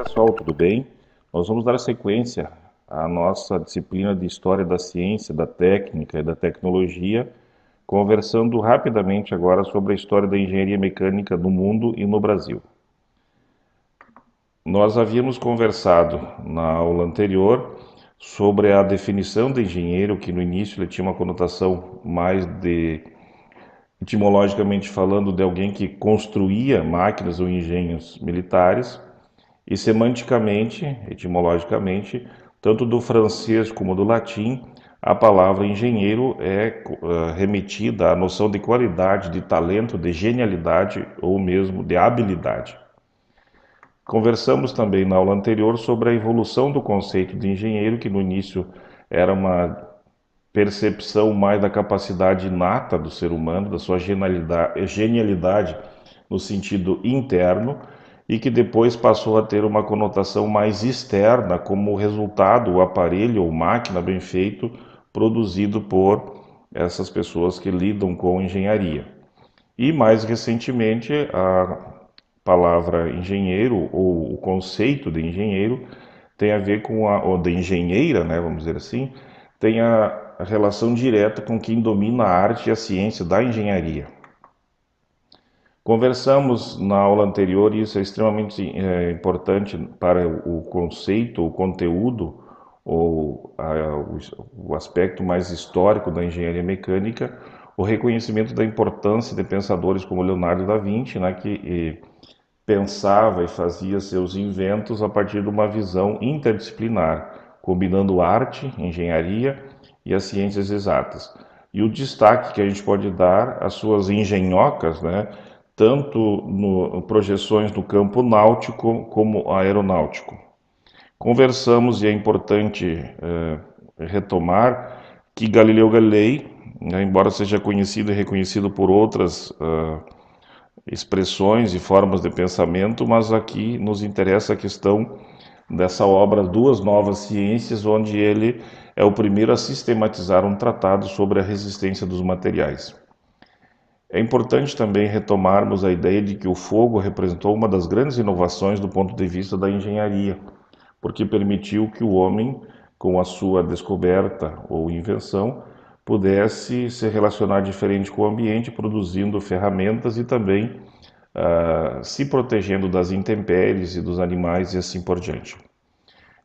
Pessoal, tudo bem? Nós vamos dar sequência à nossa disciplina de História da Ciência, da Técnica e da Tecnologia, conversando rapidamente agora sobre a história da engenharia mecânica no mundo e no Brasil. Nós havíamos conversado na aula anterior sobre a definição de engenheiro, que no início ele tinha uma conotação mais de, etimologicamente falando, de alguém que construía máquinas ou engenhos militares. E semanticamente, etimologicamente, tanto do francês como do latim, a palavra engenheiro é remetida à noção de qualidade, de talento, de genialidade ou mesmo de habilidade. Conversamos também na aula anterior sobre a evolução do conceito de engenheiro, que no início era uma percepção mais da capacidade inata do ser humano, da sua genialidade no sentido interno, e que depois passou a ter uma conotação mais externa, como resultado, o aparelho ou máquina bem feito produzido por essas pessoas que lidam com engenharia. E mais recentemente, a palavra engenheiro ou o conceito de engenheiro tem a ver com ou de engenheira, né, vamos dizer assim, tem a relação direta com quem domina a arte e a ciência da engenharia. Conversamos na aula anterior, e isso é extremamente importante para o conceito, o conteúdo, ou o aspecto mais histórico da engenharia mecânica, o reconhecimento da importância de pensadores como Leonardo da Vinci, né, que pensava e fazia seus inventos a partir de uma visão interdisciplinar, combinando arte, engenharia e as ciências exatas. E o destaque que a gente pode dar às suas engenhocas, né, tanto no projeções no campo náutico como aeronáutico. Conversamos, e é importante retomar, que Galileu Galilei, né, embora seja conhecido e reconhecido por outras expressões e formas de pensamento, mas aqui nos interessa a questão dessa obra Duas Novas Ciências, onde ele é o primeiro a sistematizar um tratado sobre a resistência dos materiais. É importante também retomarmos a ideia de que o fogo representou uma das grandes inovações do ponto de vista da engenharia, porque permitiu que o homem, com a sua descoberta ou invenção, pudesse se relacionar diferente com o ambiente, produzindo ferramentas e também se protegendo das intempéries e dos animais e assim por diante.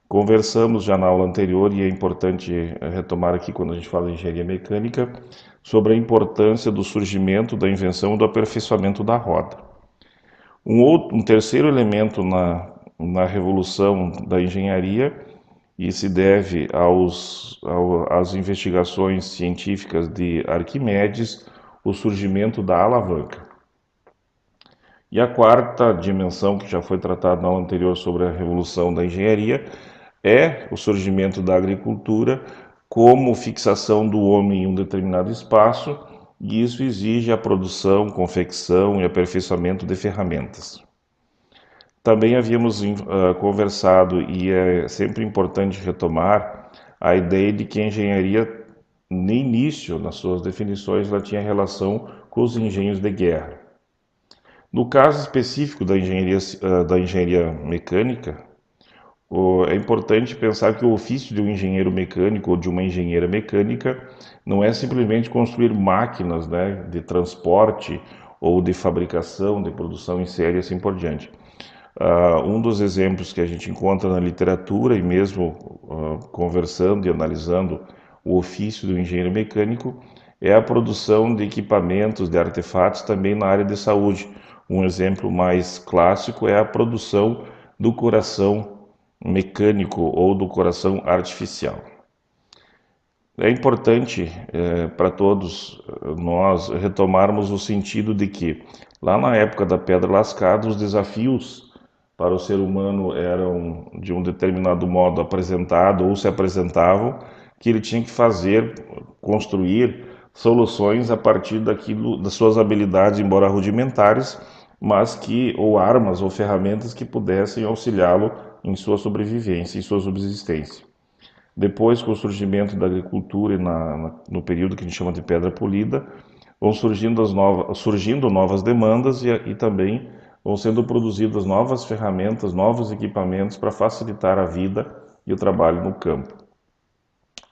Conversamos já na aula anterior, e é importante retomar aqui quando a gente fala de engenharia mecânica, sobre a importância do surgimento, da invenção e do aperfeiçoamento da roda. Um terceiro elemento na revolução da engenharia, e se deve às investigações científicas de Arquimedes, o surgimento da alavanca. E a quarta dimensão, que já foi tratada na aula anterior sobre a revolução da engenharia, é o surgimento da agricultura como fixação do homem em um determinado espaço, e isso exige a produção, confecção e aperfeiçoamento de ferramentas. Também havíamos conversado, e é sempre importante retomar, a ideia de que a engenharia, no início, nas suas definições, ela tinha relação com os engenhos de guerra. No caso específico da engenharia mecânica, é importante pensar que o ofício de um engenheiro mecânico ou de uma engenheira mecânica não é simplesmente construir máquinas, né, de transporte ou de fabricação, de produção em série e assim por diante. Um dos exemplos que a gente encontra na literatura, e mesmo conversando e analisando o ofício do engenheiro mecânico, é a produção de equipamentos, de artefatos também na área de saúde. Um exemplo mais clássico é a produção do coração mecânico ou do coração artificial. É importante para todos nós retomarmos o sentido de que, lá na época da pedra lascada, os desafios para o ser humano eram de um determinado modo apresentado ou se apresentavam, que ele tinha que fazer, construir soluções a partir daquilo, das suas habilidades, embora rudimentares, mas que, ou armas ou ferramentas que pudessem auxiliá-lo em sua sobrevivência, em sua subsistência. Depois, com o surgimento da agricultura e no período que a gente chama de pedra polida, vão surgindo novas demandas e também vão sendo produzidas novas ferramentas, novos equipamentos para facilitar a vida e o trabalho no campo.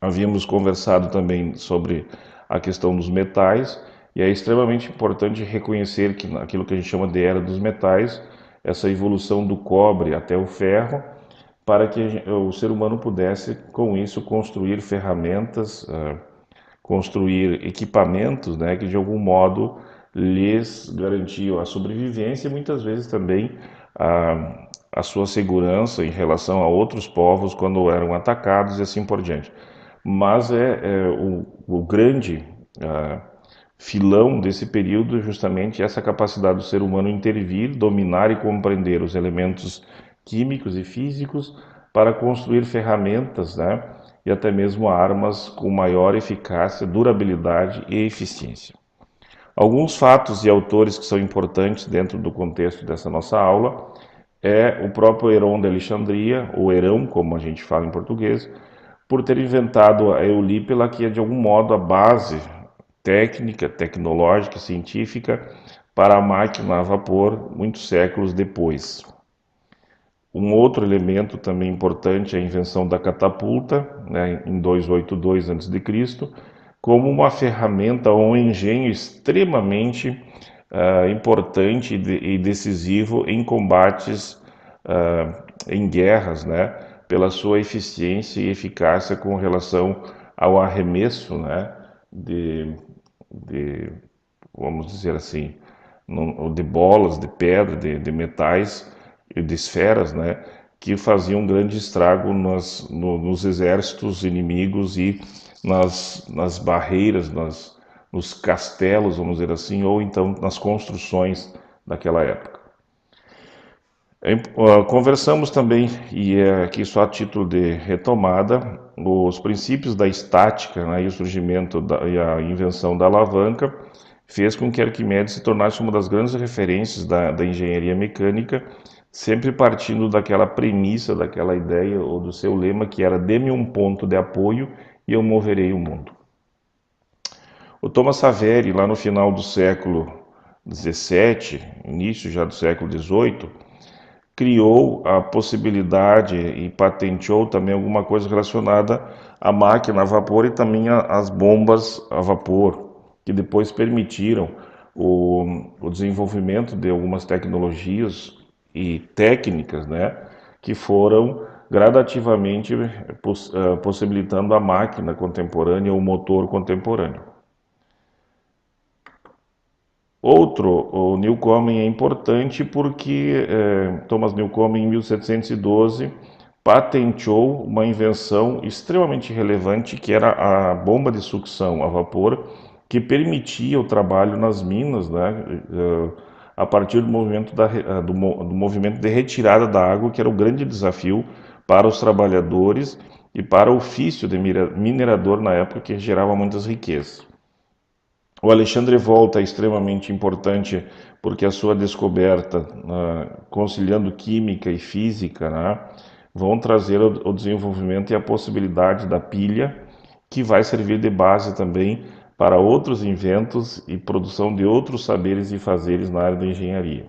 Havíamos conversado também sobre a questão dos metais, e é extremamente importante reconhecer que naquilo que a gente chama de era dos metais, essa evolução do cobre até o ferro, para que o ser humano pudesse, com isso, construir ferramentas, construir equipamentos, né, que de algum modo lhes garantiam a sobrevivência e muitas vezes também a sua segurança em relação a outros povos quando eram atacados e assim por diante. Mas o grande filão desse período é justamente essa capacidade do ser humano intervir, dominar e compreender os elementos químicos e físicos para construir ferramentas, né, e até mesmo armas com maior eficácia, durabilidade e eficiência. Alguns fatos e autores que são importantes dentro do contexto dessa nossa aula é o próprio Heron de Alexandria, ou Herão, como a gente fala em português, por ter inventado a Eulípila, que é de algum modo a base técnica, tecnológica, científica para a máquina a vapor muitos séculos depois. Um outro elemento também importante é a invenção da catapulta, né, em 282 a.C., como uma ferramenta ou um engenho extremamente importante e decisivo em combates, em guerras, né, pela sua eficiência e eficácia com relação ao arremesso, né, de vamos dizer assim, de bolas, de pedra, de metais e de esferas, né, que faziam um grande estrago nos exércitos inimigos e nas barreiras, nos castelos, vamos dizer assim, ou então nas construções daquela época. Conversamos também, e é aqui só a título de retomada, os princípios da estática, né, e o surgimento e a invenção da alavanca fez com que Arquimedes se tornasse uma das grandes referências da engenharia mecânica, sempre partindo daquela premissa, daquela ideia ou do seu lema que era dê-me um ponto de apoio e eu moverei o mundo. O Thomas Savery, lá no final do século XVII, início já do século XVIII, criou a possibilidade e patenteou também alguma coisa relacionada à máquina a vapor e também às bombas a vapor, que depois permitiram o desenvolvimento de algumas tecnologias e técnicas, né, que foram gradativamente possibilitando a máquina contemporânea, o motor contemporâneo. O Newcomen é importante porque Thomas Newcomen, em 1712, patenteou uma invenção extremamente relevante, que era a bomba de sucção a vapor, que permitia o trabalho nas minas, né, a partir do movimento, do movimento de retirada da água, que era o grande desafio para os trabalhadores e para o ofício de minerador na época, que gerava muitas riquezas. O Alexandre Volta é extremamente importante porque a sua descoberta, conciliando química e física, né, vão trazer o desenvolvimento e a possibilidade da pilha, que vai servir de base também para outros inventos e produção de outros saberes e fazeres na área da engenharia.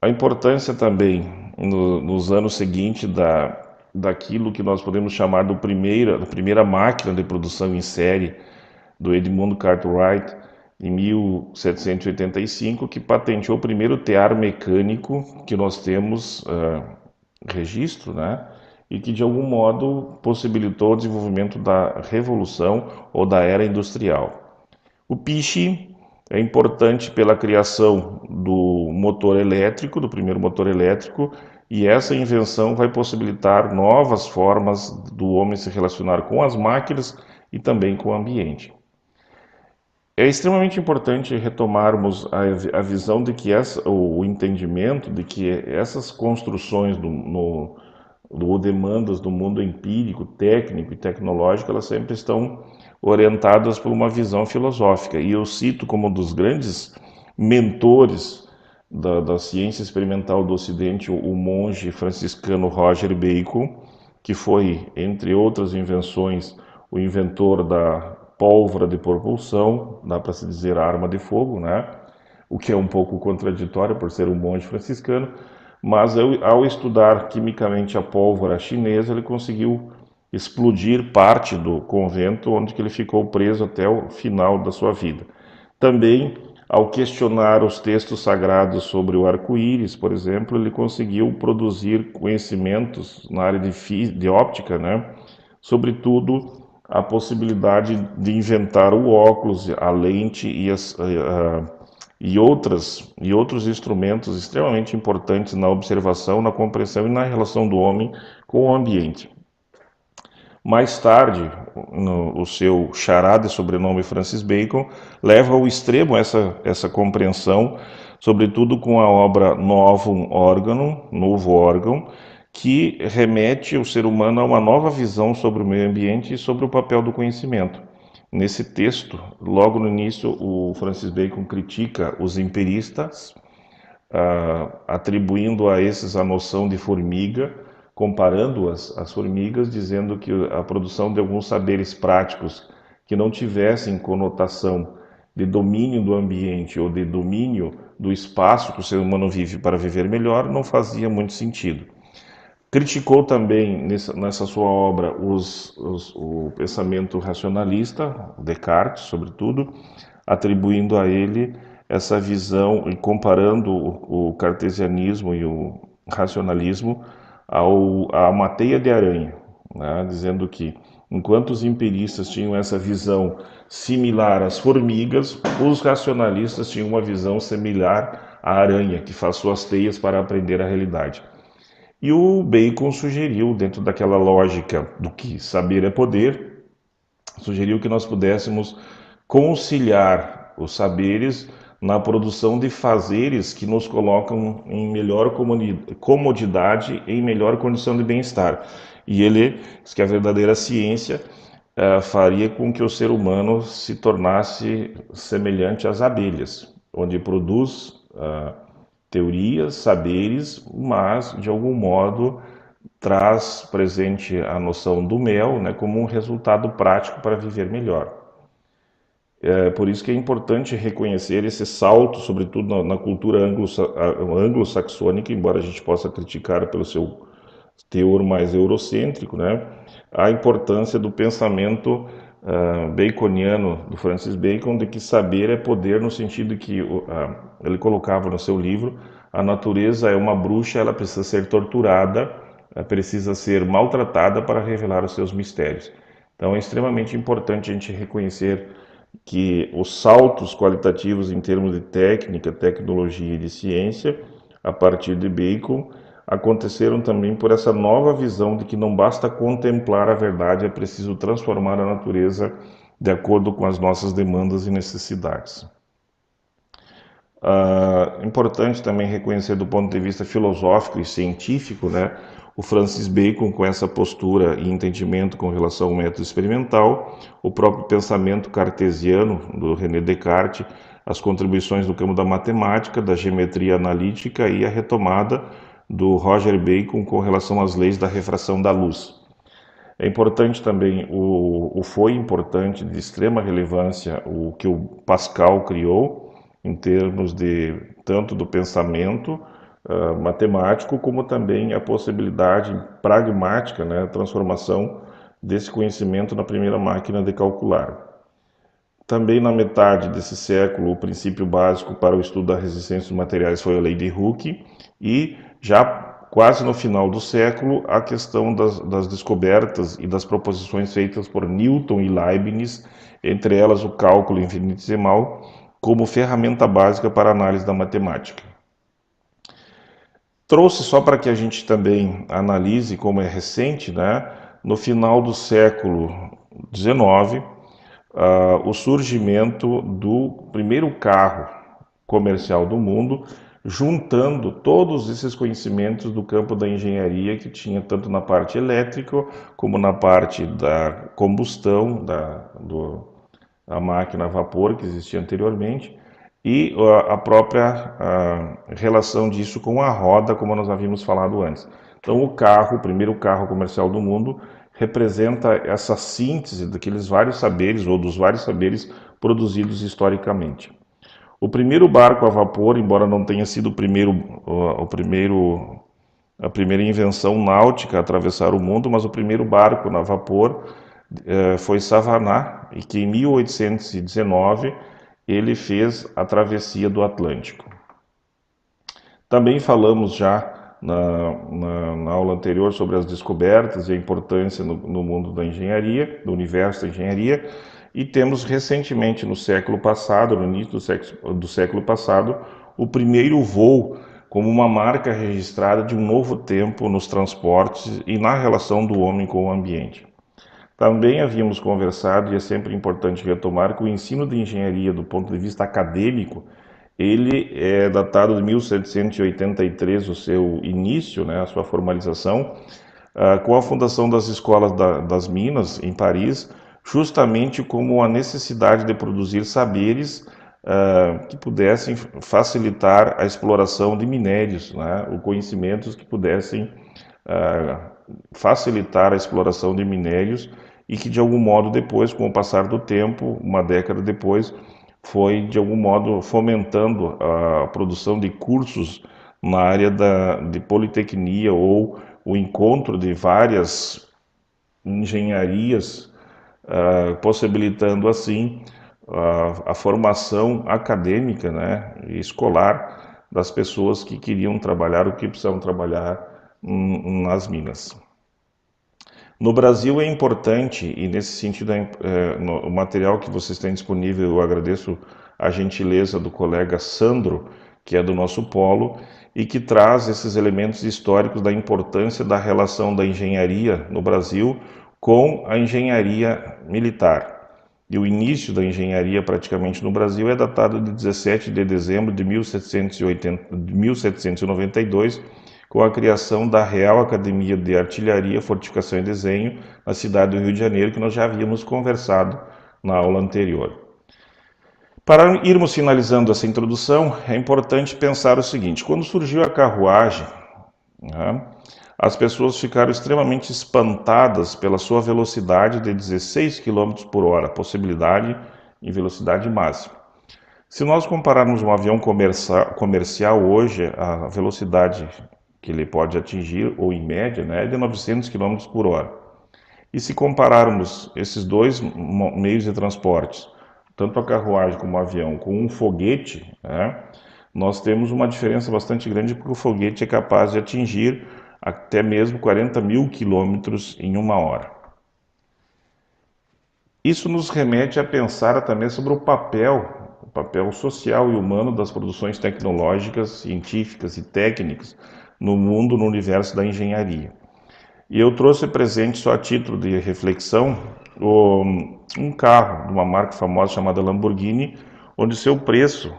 A importância também, nos anos seguintes, daquilo que nós podemos chamar da primeira máquina de produção em série, do Edmund Cartwright, em 1785, que patenteou o primeiro tear mecânico que nós temos registro, né? E que de algum modo possibilitou o desenvolvimento da revolução ou da era industrial. O piche é importante pela criação do motor elétrico, do primeiro motor elétrico, e essa invenção vai possibilitar novas formas do homem se relacionar com as máquinas e também com o ambiente. É extremamente importante retomarmos a visão de que o entendimento de que essas construções ou demandas do mundo empírico, técnico e tecnológico, elas sempre estão orientadas por uma visão filosófica. E eu cito como um dos grandes mentores da ciência experimental do Ocidente o monge franciscano Roger Bacon, que foi, entre outras invenções, o inventor da pólvora de propulsão, dá para se dizer arma de fogo, né? o que é um pouco contraditório por ser um monge franciscano, mas ao estudar quimicamente a pólvora chinesa, ele conseguiu explodir parte do convento, onde que ele ficou preso até o final da sua vida. Também, ao questionar os textos sagrados sobre o arco-íris, por exemplo, ele conseguiu produzir conhecimentos na área de óptica, né? Sobretudo a possibilidade de inventar o óculos, a lente e outros instrumentos extremamente importantes na observação, na compreensão e na relação do homem com o ambiente. Mais tarde, o seu xará de sobrenome Francis Bacon leva ao extremo essa compreensão, sobretudo com a obra Novum Organum, Novo Órgão, que remete o ser humano a uma nova visão sobre o meio ambiente e sobre o papel do conhecimento. Nesse texto, logo no início, o Francis Bacon critica os empiristas, atribuindo a esses a noção de formiga, comparando às formigas, dizendo que a produção de alguns saberes práticos que não tivessem conotação de domínio do ambiente ou de domínio do espaço que o ser humano vive para viver melhor não fazia muito sentido. Criticou também nessa sua obra o pensamento racionalista, Descartes, sobretudo, atribuindo a ele essa visão e comparando o cartesianismo e o racionalismo a uma teia de aranha, né? Dizendo que enquanto os empiristas tinham essa visão similar às formigas, os racionalistas tinham uma visão similar à aranha, que faz suas teias para aprender a realidade. E o Bacon sugeriu, dentro daquela lógica do que saber é poder, sugeriu que nós pudéssemos conciliar os saberes na produção de fazeres que nos colocam em melhor comodidade, em melhor condição de bem-estar. E ele diz que a verdadeira ciência faria com que o ser humano se tornasse semelhante às abelhas, onde produz teorias, saberes, mas de algum modo traz presente a noção do mel, né, como um resultado prático para viver melhor. É por isso que é importante reconhecer esse salto, sobretudo na cultura anglo-saxônica, embora a gente possa criticar pelo seu teor mais eurocêntrico, né, a importância do pensamento baconiano, do Francis Bacon, de que saber é poder, no sentido que ele colocava no seu livro: a natureza é uma bruxa, ela precisa ser torturada, precisa ser maltratada para revelar os seus mistérios. Então é extremamente importante a gente reconhecer que os saltos qualitativos em termos de técnica, tecnologia e de ciência, a partir de Bacon, aconteceram também por essa nova visão de que não basta contemplar a verdade, é preciso transformar a natureza de acordo com as nossas demandas e necessidades. Importante também reconhecer do ponto de vista filosófico e científico, né, o Francis Bacon com essa postura e entendimento com relação ao método experimental, o próprio pensamento cartesiano do René Descartes, as contribuições do campo da matemática, da geometria analítica e a retomada do Roger Bacon com relação às leis da refração da luz. É importante também, foi importante, de extrema relevância, o que o Pascal criou, em termos de tanto do pensamento matemático, como também a possibilidade pragmática, né, a transformação desse conhecimento na primeira máquina de calcular. Também na metade desse século, o princípio básico para o estudo da resistência dos materiais foi a lei de Hooke, e já quase no final do século, a questão das descobertas e das proposições feitas por Newton e Leibniz, entre elas o cálculo infinitesimal, como ferramenta básica para a análise da matemática. Trouxe só para que a gente também analise como é recente, né? No final do século XIX, o surgimento do primeiro carro comercial do mundo, juntando todos esses conhecimentos do campo da engenharia que tinha tanto na parte elétrica como na parte da combustão, a máquina a vapor que existia anteriormente, e a própria relação disso com a roda, como nós havíamos falado antes. Então o primeiro carro comercial do mundo, representa essa síntese daqueles vários saberes, ou dos vários saberes produzidos historicamente. O primeiro barco a vapor, embora não tenha sido a primeira invenção náutica a atravessar o mundo, mas o primeiro barco a vapor foi Savannah, e que em 1819 ele fez a travessia do Atlântico. Também falamos já na aula anterior sobre as descobertas e a importância no mundo da engenharia, do universo da engenharia, e temos recentemente no século passado, no início do século passado, o primeiro voo como uma marca registrada de um novo tempo nos transportes e na relação do homem com o ambiente. Também havíamos conversado, e é sempre importante retomar, que o ensino de engenharia do ponto de vista acadêmico, ele é datado de 1783, o seu início, né, a sua formalização, com a fundação das escolas das Minas, em Paris, justamente como a necessidade de produzir saberes que pudessem facilitar a exploração de minérios, né, ou conhecimentos que pudessem facilitar a exploração de minérios e que de algum modo depois, com o passar do tempo, uma década depois, foi de algum modo fomentando a produção de cursos na área de politecnia ou o encontro de várias engenharias, possibilitando assim a formação acadêmica, né, e escolar das pessoas que queriam trabalhar ou que precisavam trabalhar nas minas. No Brasil é importante, e nesse sentido o material que vocês têm disponível, eu agradeço a gentileza do colega Sandro, que é do nosso polo, e que traz esses elementos históricos da importância da relação da engenharia no Brasil com a engenharia militar. E o início da engenharia praticamente no Brasil é datado de 17 de dezembro de 1792, com a criação da Real Academia de Artilharia, Fortificação e Desenho, na cidade do Rio de Janeiro, que nós já havíamos conversado na aula anterior. Para irmos finalizando essa introdução, é importante pensar o seguinte: quando surgiu a carruagem, né, as pessoas ficaram extremamente espantadas pela sua velocidade de 16 km por hora, possibilidade em velocidade máxima. Se nós compararmos um avião comercial hoje, a velocidade que ele pode atingir, ou em média, né, é de 900 km por hora. E se compararmos esses dois meios de transporte, tanto a carruagem como o avião, com um foguete, né, nós temos uma diferença bastante grande, porque o foguete é capaz de atingir até mesmo 40 mil quilômetros em uma hora. Isso nos remete a pensar também sobre o papel social e humano das produções tecnológicas, científicas e técnicas no mundo, no universo da engenharia. E eu trouxe presente, só a título de reflexão, um carro de uma marca famosa chamada Lamborghini, onde seu preço,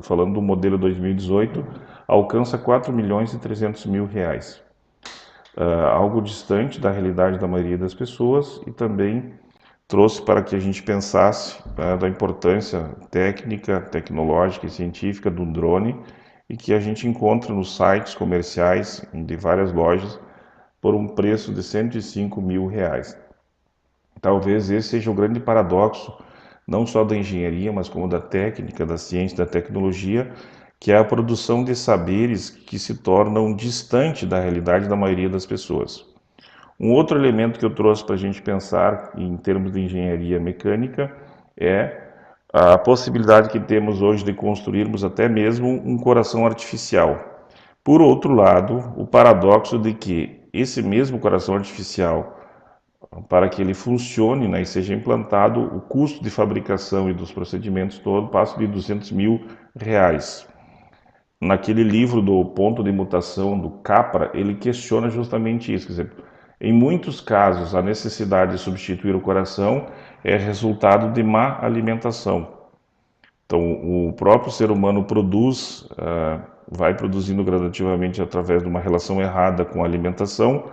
falando do modelo 2018, alcança 4 milhões e 300 mil reais. Algo distante da realidade da maioria das pessoas, e também trouxe para que a gente pensasse da importância técnica, tecnológica e científica do drone, e que a gente encontra nos sites comerciais de várias lojas por um preço de 105 mil reais. Talvez esse seja o grande paradoxo, não só da engenharia, mas como da técnica, da ciência, da tecnologia, que é a produção de saberes que se tornam distante da realidade da maioria das pessoas. Um outro elemento que eu trouxe para a gente pensar em termos de engenharia mecânica é a possibilidade que temos hoje de construirmos até mesmo um coração artificial. Por outro lado, o paradoxo de que esse mesmo coração artificial, para que ele funcione, né, e seja implantado, o custo de fabricação e dos procedimentos todo passa de 200 mil reais. Naquele livro do Ponto de Mutação, do Capra, ele questiona justamente isso. Quer dizer, em muitos casos, a necessidade de substituir o coração é resultado de má alimentação. Então, o próprio ser humano vai produzindo gradativamente, através de uma relação errada com a alimentação,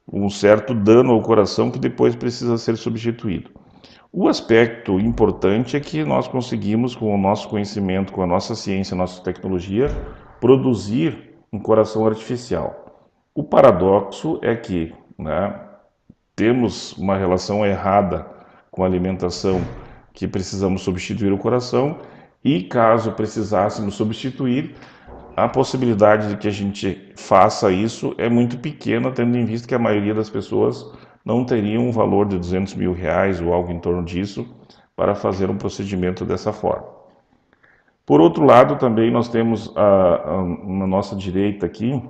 um certo dano ao coração que depois precisa ser substituído. O aspecto importante é que nós conseguimos, com o nosso conhecimento, com a nossa ciência, a nossa tecnologia, produzir um coração artificial. O paradoxo é que, né, temos uma relação errada com a alimentação que precisamos substituir o coração, e caso precisássemos substituir, a possibilidade de que a gente faça isso é muito pequena, tendo em vista que a maioria das pessoas não teria um valor de R$ 200.000 ou algo em torno disso para fazer um procedimento dessa forma. Por outro lado, também nós temos na nossa direita aqui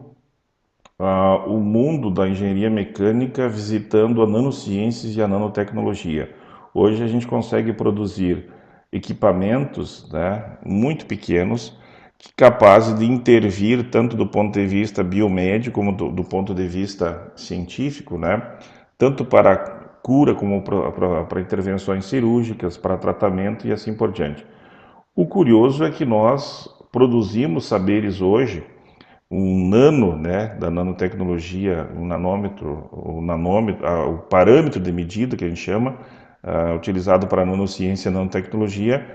o mundo da engenharia mecânica visitando a nanociências e a nanotecnologia. Hoje a gente consegue produzir equipamentos, né, muito pequenos, capazes de intervir tanto do ponto de vista biomédico como do ponto de vista científico, né, tanto para cura como para intervenções cirúrgicas, para tratamento e assim por diante. O curioso é que nós produzimos saberes hoje, um nano, né, da nanotecnologia, um nanômetro, o parâmetro de medida que a gente chama, utilizado para a nanociência e a nanotecnologia,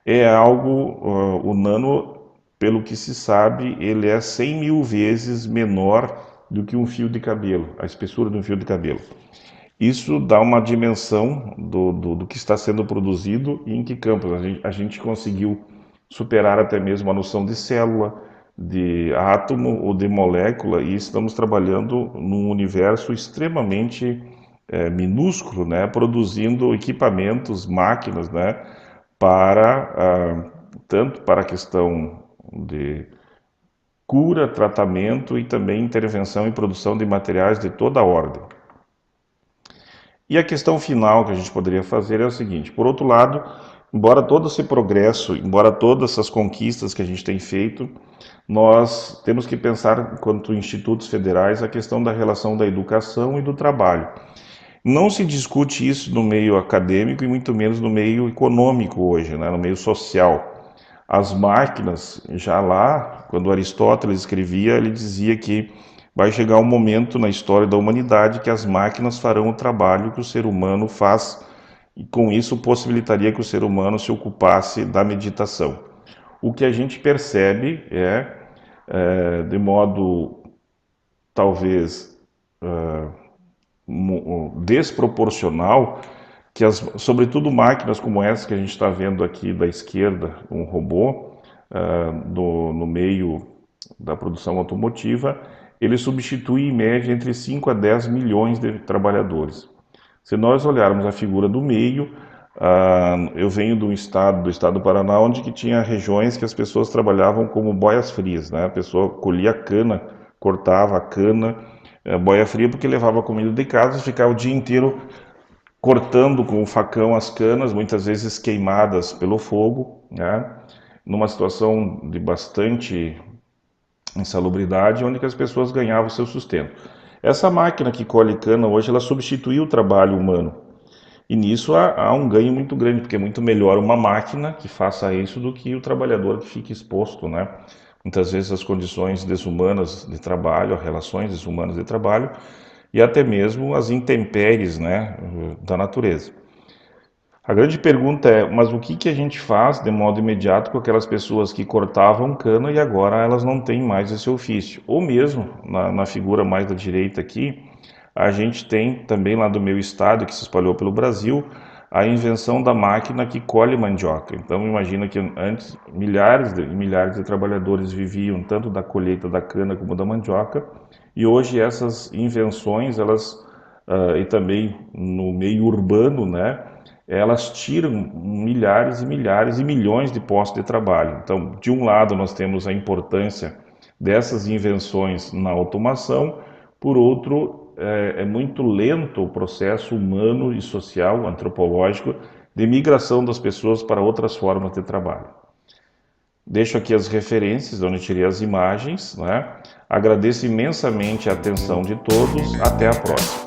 é algo, o nano, pelo que se sabe, ele é 100.000 vezes menor do que um fio de cabelo, a espessura de um fio de cabelo. Isso dá uma dimensão do que está sendo produzido e em que campos. A gente conseguiu superar até mesmo a noção de célula, de átomo ou de molécula, e estamos trabalhando num universo extremamente minúsculo, né, produzindo equipamentos, máquinas, né, tanto para a questão de cura, tratamento e também intervenção e produção de materiais de toda a ordem. E a questão final que a gente poderia fazer é o seguinte: por outro lado, embora todo esse progresso, embora todas essas conquistas que a gente tem feito, nós temos que pensar, enquanto institutos federais, a questão da relação da educação e do trabalho. Não se discute isso no meio acadêmico e muito menos no meio econômico hoje, né, no meio social. As máquinas, já lá, quando Aristóteles escrevia, ele dizia que vai chegar um momento na história da humanidade que as máquinas farão o trabalho que o ser humano faz, e com isso possibilitaria que o ser humano se ocupasse da meditação. O que a gente percebe de modo talvez desproporcional, que sobretudo máquinas como essa que a gente está vendo aqui da esquerda, um robô, no meio da produção automotiva, ele substitui em média entre 5 a 10 milhões de trabalhadores. Se nós olharmos a figura do meio, eu venho do estado do Paraná, onde que tinha regiões que as pessoas trabalhavam como boias frias, né? A pessoa colhia a cana, cortava a cana, boia fria, porque levava comida de casa e ficava o dia inteiro cortando com o facão as canas, muitas vezes queimadas pelo fogo, né? Numa situação de bastante insalubridade, onde que as pessoas ganhavam seu sustento. Essa máquina que colhe cana hoje, ela substituiu o trabalho humano. E nisso há um ganho muito grande, porque é muito melhor uma máquina que faça isso do que o trabalhador que fique exposto, né? Muitas vezes as condições desumanas de trabalho, as relações desumanas de trabalho e até mesmo as intempéries, né, da natureza. A grande pergunta é, mas o que a gente faz de modo imediato com aquelas pessoas que cortavam cana e agora elas não têm mais esse ofício? Ou mesmo, na figura mais da direita aqui, a gente tem também lá do meu estado, que se espalhou pelo Brasil, a invenção da máquina que colhe mandioca. Então imagina que antes milhares e milhares de trabalhadores viviam tanto da colheita da cana como da mandioca, e hoje essas invenções, e também no meio urbano, né, elas tiram milhares e milhares e milhões de postos de trabalho. Então, de um lado, nós temos a importância dessas invenções na automação, por outro, é muito lento o processo humano e social, antropológico, de migração das pessoas para outras formas de trabalho. Deixo aqui as referências, onde tirei as imagens, né? Agradeço imensamente a atenção de todos. Até a próxima.